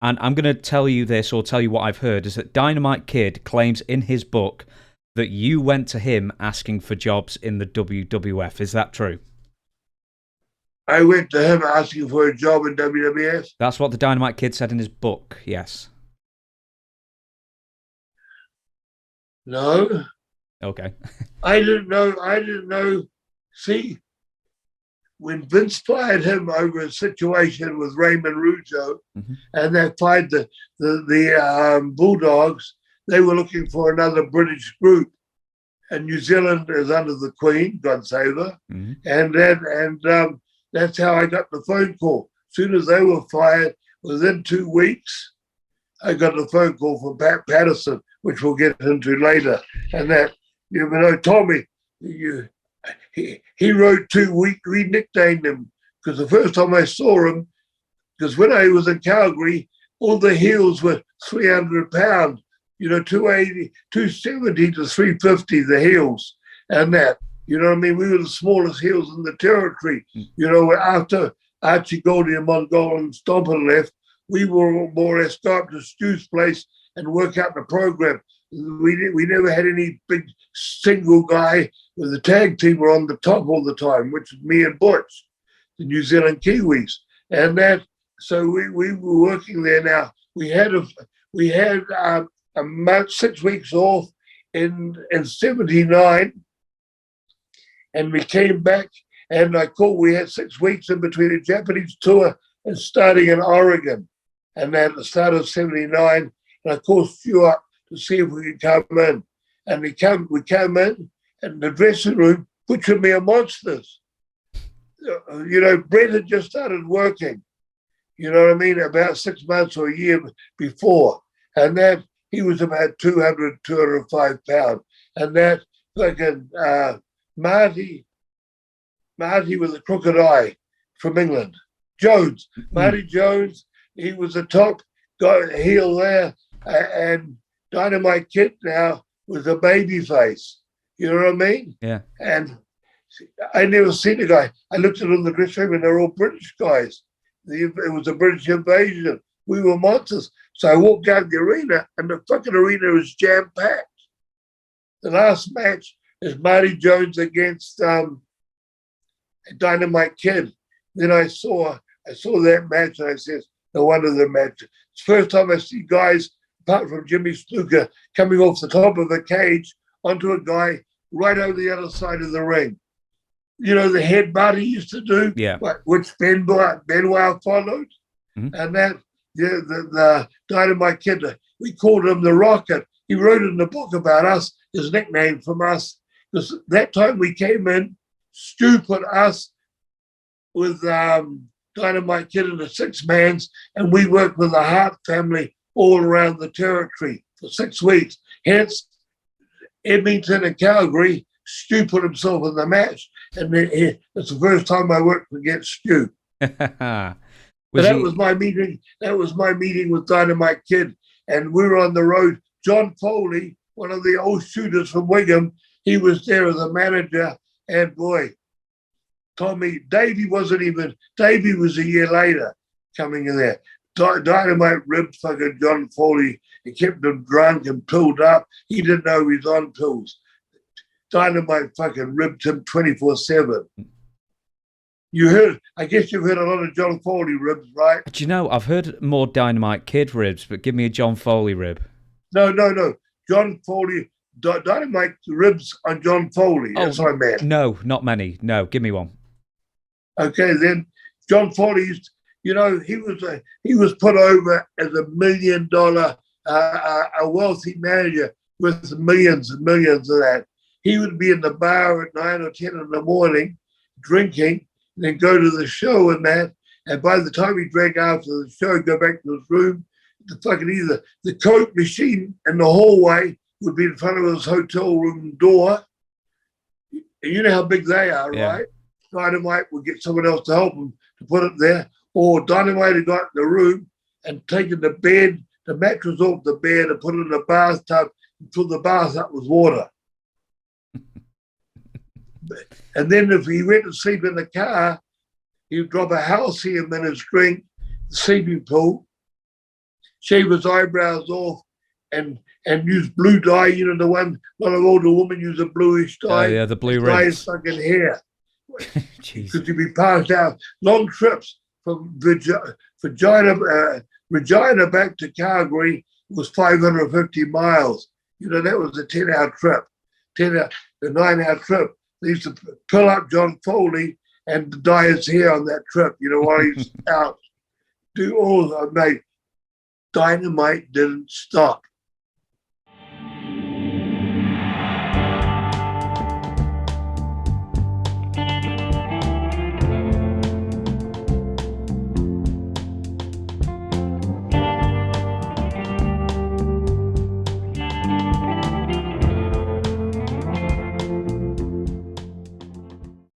And I'm going to tell you this, or tell you what I've heard, is that Dynamite Kid claims in his book that you went to him asking for jobs in the WWF. Is that true? I went to him asking for a job in WWF. That's what the Dynamite Kid said in his book, yes. No, Okay. I didn't know. I didn't know. See, when Vince fired him over a situation with Raymond Russo, Mm-hmm. and they fired the Bulldogs, they were looking for another British group, and New Zealand is under the Queen, God save her, Mm-hmm. and that's how I got the phone call. As soon as they were fired, within 2 weeks, I got a phone call from Pat Patterson, which we'll get into later, and that Tommy, you he wrote 2 weeks. We nicknamed him because the first time I saw him, because when I was in Calgary, all the heels were 300 pounds, 280, 270 to 350, the heels, and that. You know what I mean? We were the smallest heels in the territory. After Archie Goldie and Mongol and Stomper left, we were more or less go up to Stu's place and work out the program. We never had any big single guy. The tag team were on the top all the time, which was me and Butch, the New Zealand Kiwis, and that. So we were working there. Now we had a month, 6 weeks off in '79, and we came back. And we had 6 weeks in between a Japanese tour and starting in Oregon, and at the start of '79, and I called Stu up to see if we could come in, and we came in, and the dressing room butchered me a monsters. Brett had just started working. You know what I mean? About 6 months or a year before. And that he was about 205 pounds. And that fucking Marty with a crooked eye from England. Jones. Marty Jones, he was the top guy, heel there. And Dynamite Kid now was a baby face. You know what I mean? Yeah. And I never seen a guy. I looked at them in the dressing room and they're all British guys. It was a British invasion. We were monsters. So I walked out the arena and the fucking arena was jam packed. The last match is Marty Jones against Dynamite Kid. Then I saw that match and I said, no wonder the match. It's the first time I see guys, apart from Jimmy Snuka, coming off the top of a cage onto a guy right over the other side of the ring. The headbutt he used to do, Yeah. which Benoit followed, Mm-hmm. and that the Dynamite Kid, we called him the Rocket. He wrote in the book about us, his nickname from us, because that time we came in, Stu put us with Dynamite Kid in the six mans, and we worked with the Hart family all around the territory for 6 weeks. Hence, Edmonton and Calgary, Stu put himself in the match, and it's the first time I worked against Stu. Was That he? was my meeting. That was my meeting with Dynamite Kid, and we were on the road. John Foley, one of the old shooters from Wigan, he was there as a manager, and boy, Tommy, Davey was a year later coming in there. Dynamite ribbed fucking John Foley. He kept him drunk and pilled up. He didn't know he was on pills. Dynamite fucking ribbed him 24/7. I guess you've heard a lot of John Foley ribs, right? Do you know, I've heard more Dynamite Kid ribs, but give me a John Foley rib. No. John Foley, Dynamite ribs on John Foley. Oh, That's what I meant. no, not many. No, give me one. Okay, then John Foley used, he was put over as $1 million, a wealthy manager with millions and millions of that. He would be in the bar at 9 or 10 in the morning, drinking, and then go to the show and that. And by the time he drank after the show, go back to his room, the Coke machine in the hallway would be in front of his hotel room door. And you know how big they are, Yeah. right? Dynamite would get someone else to help him to put it there. Or Dynamite had got in the room and taken the mattress off the bed and put it in the bathtub and filled the bath up with water. And then if he went to sleep in the car, he'd drop a halcyon in his drink, the sleeping pool, shave his eyebrows off, and use blue dye. You know, the one a lot of older women use a bluish dye. Yeah, the blue dye rinse. his fucking hair. Jesus. Because you'd be passed out long trips from Regina back to Calgary was 550 miles. You know, that was a 10-hour trip. The 9-hour trip. They used to pull up John Foley and dye his hair on that trip, you know, while he's out. Do all of that. Dynamite didn't stop.